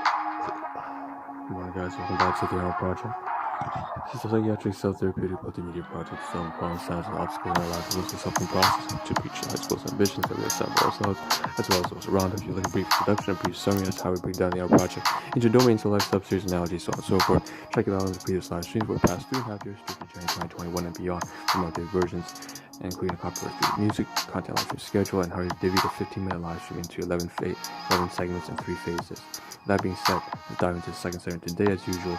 Good morning, guys. Welcome back to the Ahn Rho Project. This is a psychiatric self-therapeutic multimedia project solving problems, sounds, and obstacles in our lives to lose the process to reach the high school's ambitions that we have set for ourselves, as well as those around us. You like a brief introduction, a brief summary as to how we break down the Ahn Rho Project into domains, so life, subseries, analogies, so on and so forth. Check it out on the previous live streams where past 3.5 years through to January 2021 and beyond from updated versions, including a copyright-free music, content live stream schedule, and how to divvy the 15-minute live stream into 11 segments in 3 phases. That being said, let's dive into the second segment today as usual.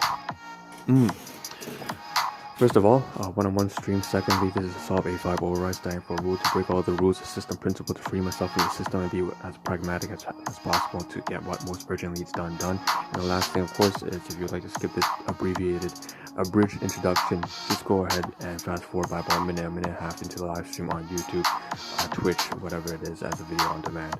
First of all, one-on-one stream. Secondly, this is a solve A5 override, standing for a rule to break all the rules, a system principle to free myself from the system and be as pragmatic as possible to get what most urgent needs done. And the last thing, of course, is if you'd like to skip this abridged introduction, just go ahead and fast forward by about a minute and a half into the live stream on YouTube, Twitch, whatever it is, as a video on demand.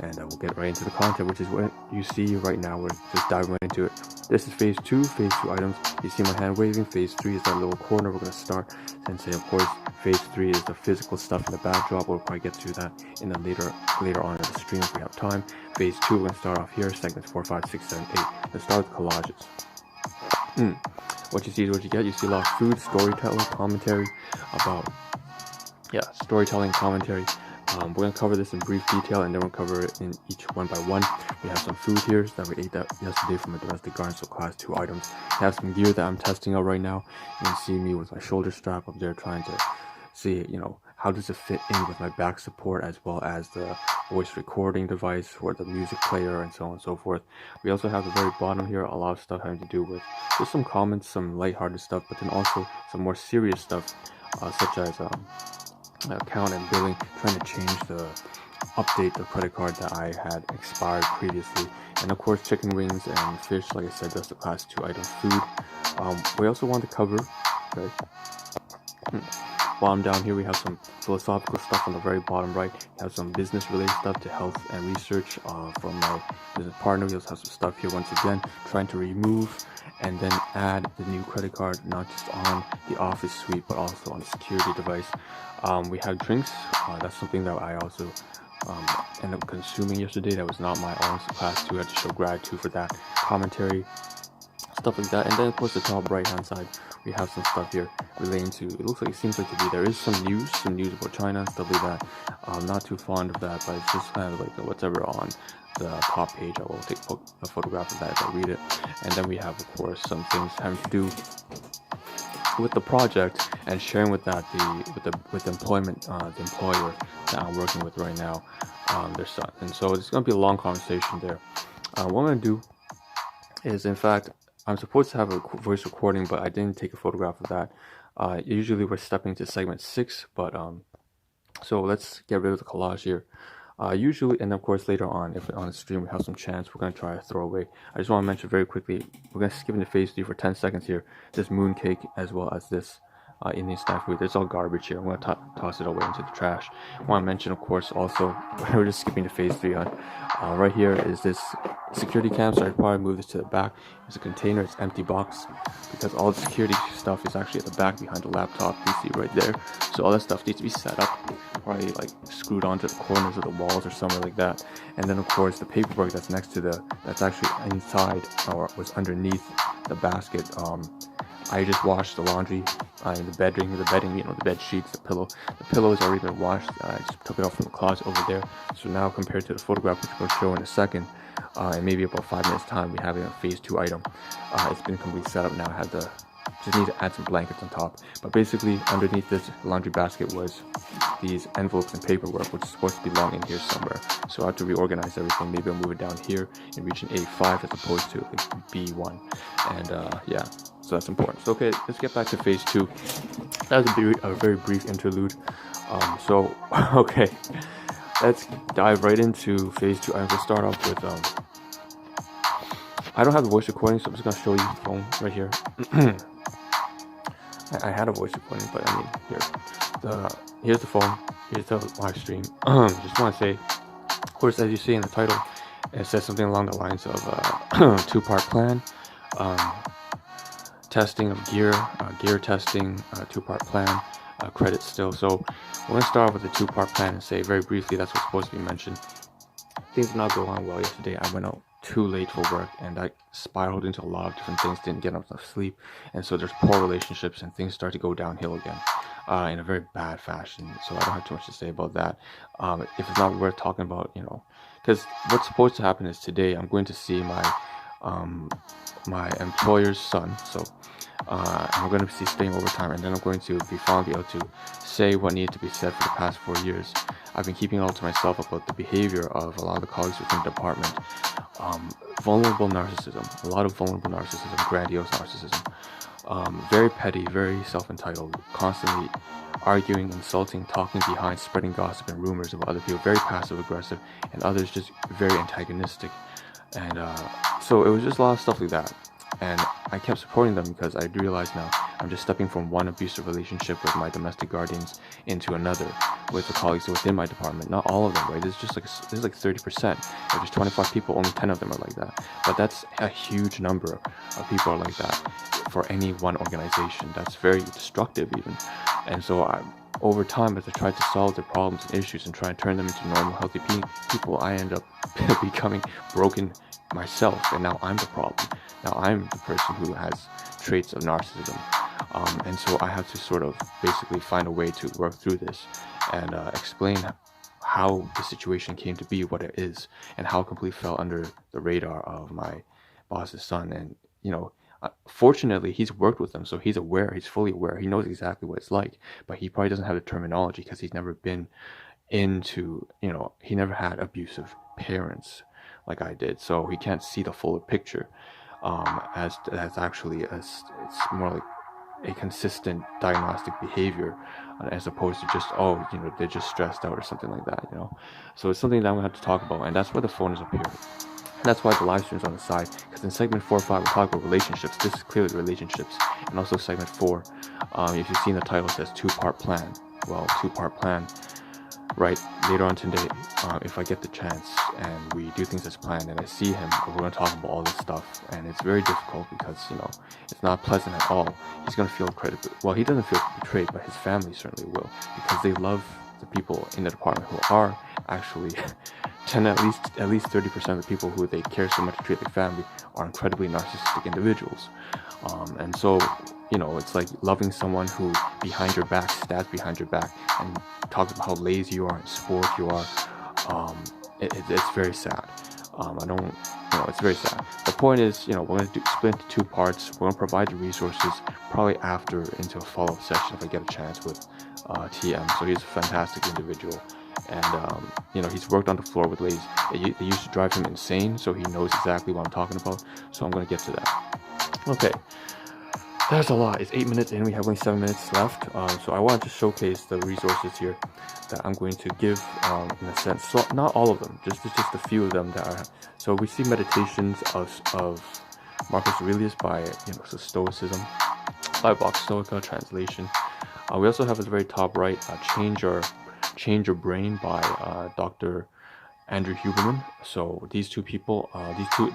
And we'll get right into the content, which is what you see right now. We're just diving right into it. This is phase 2 items. You see my hand waving. Phase 3 is that little corner we're going to start. And say, of course, phase 3 is the physical stuff in the backdrop. We'll probably get to that in the later on in the stream if we have time. Phase 2, we're going to start off here, segments 4, 5, 6, 7, 8. Let's start with collages. What you see is what you get. You see a lot of food, storytelling, commentary about, storytelling, commentary. We're going to cover this in brief detail, and then we'll cover it in each one by one. We have some food here that we ate yesterday from a domestic garden, so class 2 items. We have some gear that I'm testing out right now. You can see me with my shoulder strap up there trying to see, how does it fit in with my back support, as well as the voice recording device or the music player, and so on and so forth. We also have the very bottom here, a lot of stuff having to do with just some comments, some lighthearted stuff, but then also some more serious stuff, such as account and billing, trying to update the credit card that I had expired previously, and of course chicken wings and fish. Like I said, that's the class 2 item food. We also want to cover, bottom down here we have some philosophical stuff. On the very bottom right we have some business related stuff to health and research from my business partner. We also have some stuff here, once again trying to remove and then add the new credit card, not just on the office suite but also on the security device. We have drinks. That's something that I also ended up consuming yesterday. That was not my own, so class 2 I had to show gratitude for that. Commentary, stuff like that. And then of course the top right hand side we have some stuff here relating to, it seems like to be, there is some news about China and stuff like that. I'm not too fond of that, but it's just kind of like whatever on the top page. I will take a photograph of that if I read it. And then we have, of course, some things having to do with the project and sharing with that with employment, the employer that I'm working with right now, their son. And so it's going to be a long conversation there. What I'm going to do is, in fact, I'm supposed to have a voice recording, but I didn't take a photograph of that. Usually we're stepping to segment 6, but so let's get rid of the collage here. Usually, and of course later on, if on the stream we have some chance, we're going to try to throw away. I just want to mention very quickly, we're going to skip into phase 3 for 10 seconds here. This mooncake, as well as this Indian snack food, it's all garbage here. I'm going to toss it away into the trash. I want to mention, of course, also, we're just skipping to phase 3 right here is this security cam, so I'd probably move this to the back. It's a container, it's empty box, because all the security stuff is actually at the back behind the laptop. You see right there. So all that stuff needs to be set up, probably like screwed onto the corners of the walls or something like that. And then of course the paperwork that's next to that's actually inside or was underneath the basket. I just washed the laundry in the bedding, the bed sheets, the pillow. The pillow has already been washed. I just took it off from the closet over there. So now, compared to the photograph, which we'll show in a second, in maybe about 5 minutes time, we have a phase 2 item. It's been completely set up now. Just need to add some blankets on top. But basically, underneath this laundry basket was these envelopes and paperwork, which is supposed to belong in here somewhere. So I have to reorganize everything. Maybe I'll move it down here in region A5 as opposed to like B1. And so that's important. So okay, let's get back to phase 2. That was a very brief interlude. Okay, let's dive right into phase 2. I'm going to start off with I don't have the voice recording, so I'm just going to show you the phone right here. I had a voice recording, but I mean, here's the phone, here's the live stream. Just want to say, of course, as you see in the title, it says something along the lines of 2-part plan, testing of gear testing, 2-part plan, credit still. So we're going to start off with the 2-part plan and say very briefly that's what's supposed to be mentioned. things did not go on well yesterday. I went out too late for work, and that spiraled into a lot of different things. Didn't get enough sleep, and so there's poor relationships, and things start to go downhill again in a very bad fashion. So I don't have too much to say about that. If it's not worth talking about, because what's supposed to happen is today I'm going to see my employer's son. So I'm going to be staying overtime, and then I'm going to be finally able to say what needed to be said for the past 4 years. I've been keeping it all to myself about the behavior of a lot of the colleagues within the department. Vulnerable narcissism, a lot of vulnerable narcissism, grandiose narcissism, very petty, very self-entitled, constantly arguing, insulting, talking behind, spreading gossip and rumors about other people, very passive-aggressive, and others just very antagonistic. And so it was just a lot of stuff like that. And I kept supporting them because I realized now I'm just stepping from one abusive relationship with my domestic guardians into another with the colleagues within my department. Not all of them, right? There's like 30%. If there's 25 people, only 10 of them are like that. But that's a huge number of people are like that for any one organization. That's very destructive even. And so over time, as I tried to solve their problems and issues and try and turn them into normal, healthy people, I end up becoming broken myself, and now I'm the problem. Now I'm the person who has traits of narcissism, and so I have to sort of basically find a way to work through this and explain how the situation came to be what it is, and how it completely fell under the radar of my boss's son. And fortunately, he's worked with them, so he's aware, he's fully aware, he knows exactly what it's like, but he probably doesn't have the terminology because he's never been into, he never had abusive parents like I did, so he can't see the fuller picture. As actually it's more like a consistent diagnostic behavior, as opposed to just they're just stressed out or something like that. So it's something that I'm gonna have to talk about, and that's why the phone is up here. That's why the live stream is on the side, because in segment 4 or 5 we're talking about relationships. This is clearly relationships. And also segment 4, if you've seen the title, it says two-part plan. Well, two-part plan, right? Later on today, if I get the chance and we do things as planned and I see him, we're going to talk about all this stuff. And it's very difficult because, it's not pleasant at all. He's going to feel incredibly, well, he doesn't feel betrayed, but his family certainly will, because they love the people in the department who are actually at least 30% of the people who they care so much to treat like family are incredibly narcissistic individuals. And so, it's like loving someone who behind your back, stabs behind your back and talks about how lazy you are and sport you are. It's very sad. It's very sad. The point is, we're going to split into 2 parts. We're going to provide the resources probably after into a follow-up session if I get a chance with TM. So he's a fantastic individual. And, he's worked on the floor with ladies. They used to drive him insane, so he knows exactly what I'm talking about. So I'm going to get to that. Okay. That's a lot. It's 8 minutes in. We have only 7 minutes left. So I wanted to showcase the resources here that I'm going to give, in a sense. So not all of them, just a few of them that are. So we see meditations of Marcus Aurelius by, so Stoicism, by Vox Stoica translation. We also have at the very top right, Change Your Brain by Dr. Andrew Huberman. So these 2 people,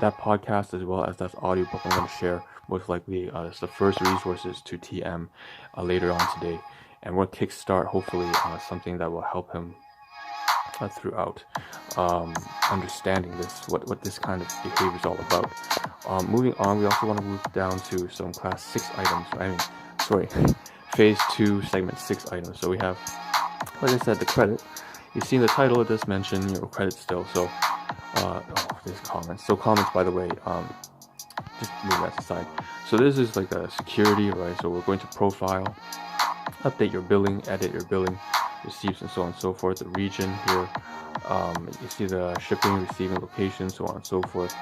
that podcast as well as that audiobook I'm going to share most likely as the first resources to TM later on today, and we'll kickstart hopefully something that will help him throughout understanding what this kind of behavior is all about. Moving on, we also want to move down to some class 6 items. Phase 2, segment 6 items. So we have, like I said, the credit. You've seen the title, it does mention credit still. So there's comments. So comments, by the way, just move that aside. So this is like a security, right? So we're going to profile, update your billing, edit your billing, receipts, and so on and so forth. The region here, you see the shipping, receiving location, so on and so forth.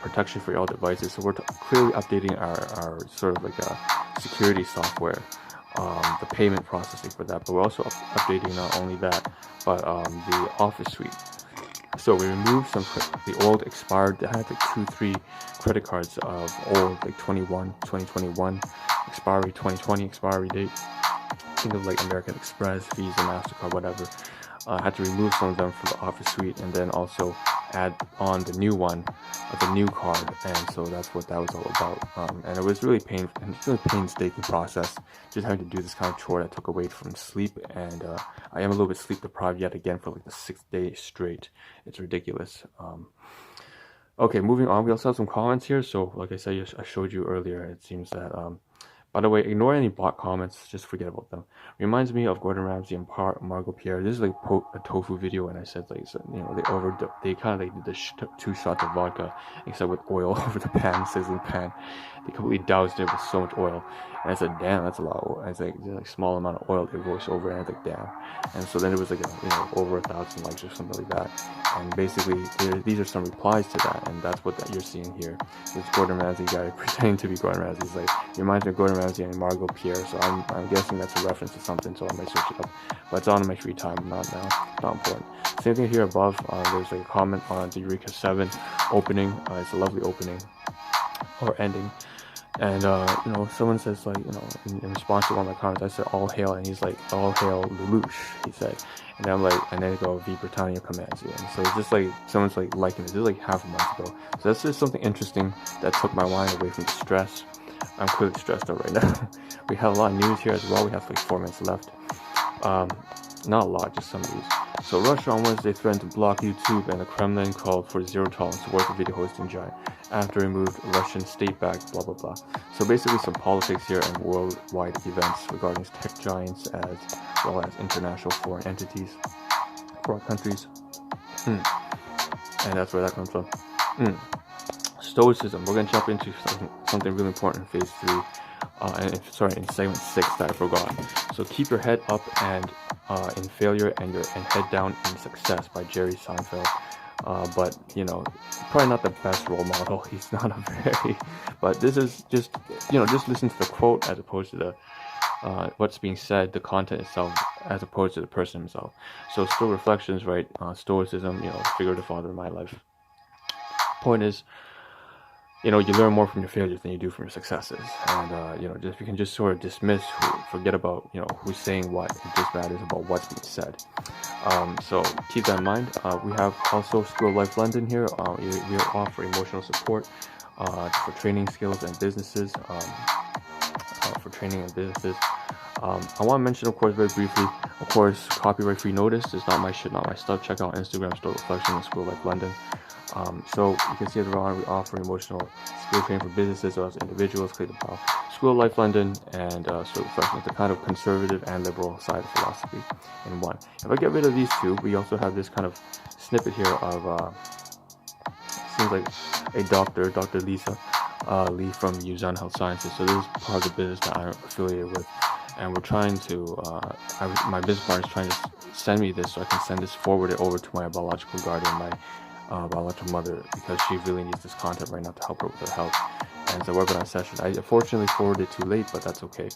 Protection for all devices. So we're clearly updating our sort of like a security software, the payment processing for that. But we're also updating not only that, but the Office suite. So we removed the old expired, they had like 2-3 credit cards of old, like 2021, expiry 2020, expiry date. Think of like American Express, Visa, MasterCard, whatever. I had to remove some of them from the Office suite, and then also add on the new one, the new card, and so that's what that was all about. And it was really painstaking process, just having to do this kind of chore that took away from sleep, and I am a little bit sleep deprived yet again for like the 6th day straight. It's ridiculous. Okay, moving on, we also have some comments here. So like I said, I showed you earlier, it seems that by the way, ignore any bot comments, just forget about them. Reminds me of Gordon Ramsay and Margot Pierre. This is like a tofu video, and I said like, so, you know, they kind of like did the 2 shots of vodka, except with oil over the pan, sizzling pan. They completely doused it with so much oil, and I said, damn, that's a lot of oil. And it's like small amount of oil they voiced over, and I was like, damn. And so then it was like over 1,000 likes or something like that. And basically, these are some replies to that, and that's what you're seeing here. This Gordon Ramsay guy pretending to be Gordon Ramsay. He's like, he reminds me of Gordon Ramsay and Margot Pierre, so I'm guessing that's a reference to something, so I might search it up. But it's on my free time, not now, not important. Same thing here above, there's like a comment on the Eureka 7 opening. It's a lovely opening, or ending. And, you know, someone says, like, you know, in response to one of my comments, I said, all hail, and he's like, all hail Lelouch, he said. And then I'm like, and then they go, V Britannia commands you. And so it's just like, someone's like liking this. This is like half a month ago. So that's just something interesting that took my mind away from the stress. I'm clearly stressed out right now. We have a lot of news here as well. We have like 4 minutes left. Not a lot, just some news. So Russia on Wednesday threatened to block YouTube, and the Kremlin called for zero tolerance towards the video hosting giant after removed Russian state-backed blah blah blah. So basically some politics here and worldwide events regarding tech giants as well as international foreign entities, foreign countries. And that's where that comes from. Stoicism. We're going to jump into something really important in phase 3. In segment 6 that I forgot. So keep your head up and in failure and head down in success by Jerry Seinfeld. But you know, probably not the best role model. He's not a very. But this is just, you know, just listen to the quote as opposed to the what's being said, the content itself, as opposed to the person himself. So still reflections, right? Stoicism, you know, figure the father in my life. Point is, you know, you learn more from your failures than you do from your successes, and you know, you can just sort of dismiss, forget about, you know, who's saying what. It just matters about what's being said. So keep that in mind. We have also School of Life London here. We offer emotional support for training skills and businesses. I want to mention, of course, very briefly, of course, copyright free notice is not my shit, not my stuff. Check out Instagram store reflection and School of Life London. So you can see at the bottom, we offer emotional skill training for businesses as well as individuals. Click the bio. School of Life London and Stoic Reflection. It's a kind of conservative and liberal side of philosophy in one. If I get rid of these two, we also have this kind of snippet here of seems like a Dr. Lisa Lee from Yuzhan Health Sciences. So this is part of the business that I'm affiliated with, and we're trying to my business partner is trying to send me this so I can send this forward it over to my biological guardian, my biological mother, because she really needs this content right now to help her with her health. And it's a webinar session. I unfortunately forwarded it too late, but that's okay.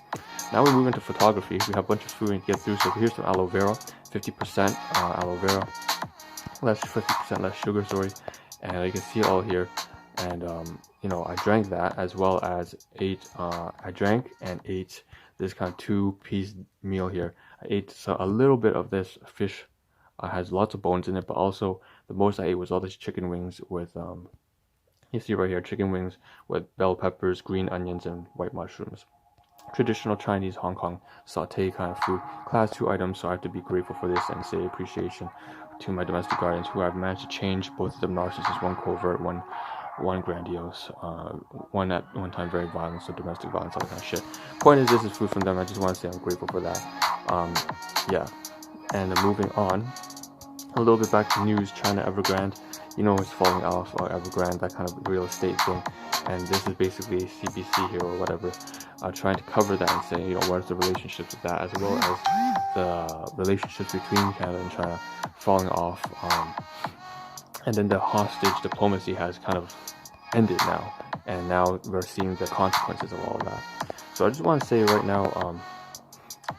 Now we move into photography. We have a bunch of food to get through. So here's some aloe vera, 50% aloe vera, 50% less sugar, and you can see it all here. And you know, I drank that as well as ate. I drank and ate this kind of 2-piece meal here. I ate a little bit of this fish. Has lots of bones in it, but also the most I ate was all these chicken wings with you see right here, chicken wings with bell peppers, green onions, and white mushrooms. Traditional Chinese Hong Kong saute kind of food. Class 2 items, so I have to be grateful for this and say appreciation to my domestic guardians who I've managed to change, both of them narcissists, one covert, one grandiose, one at one time very violent, so domestic violence, all that kind of shit. Point is, this is food from them. I just want to say I'm grateful for that. Yeah. And moving on, a little bit back to news. China Evergrande, you know, it's falling off, or Evergrande, that kind of real estate thing. And this is basically CBC here or whatever, trying to cover that and saying, you know, what is the relationships with that, as well as the relationships between Canada and China falling off. And then the hostage diplomacy has kind of ended now, and now we're seeing the consequences of all of that. So I just want to say right now,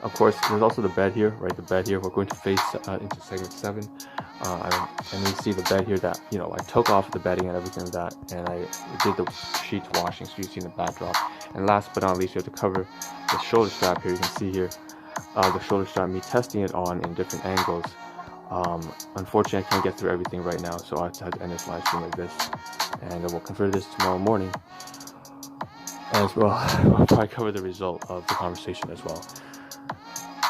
of course, there's also the bed here, right? The bed here, we're going to face into segment 7. And you see the bed here that, you know, I took off the bedding and everything like that, and I did the sheets washing, so you see the backdrop. And last but not least, you have to cover the shoulder strap here. You can see here the shoulder strap, me testing it on in different angles Unfortunately, I can't get through everything right now, so I have to end this live stream like this, and we'll consider this tomorrow morning as well. We'll probably cover the result of the conversation as well.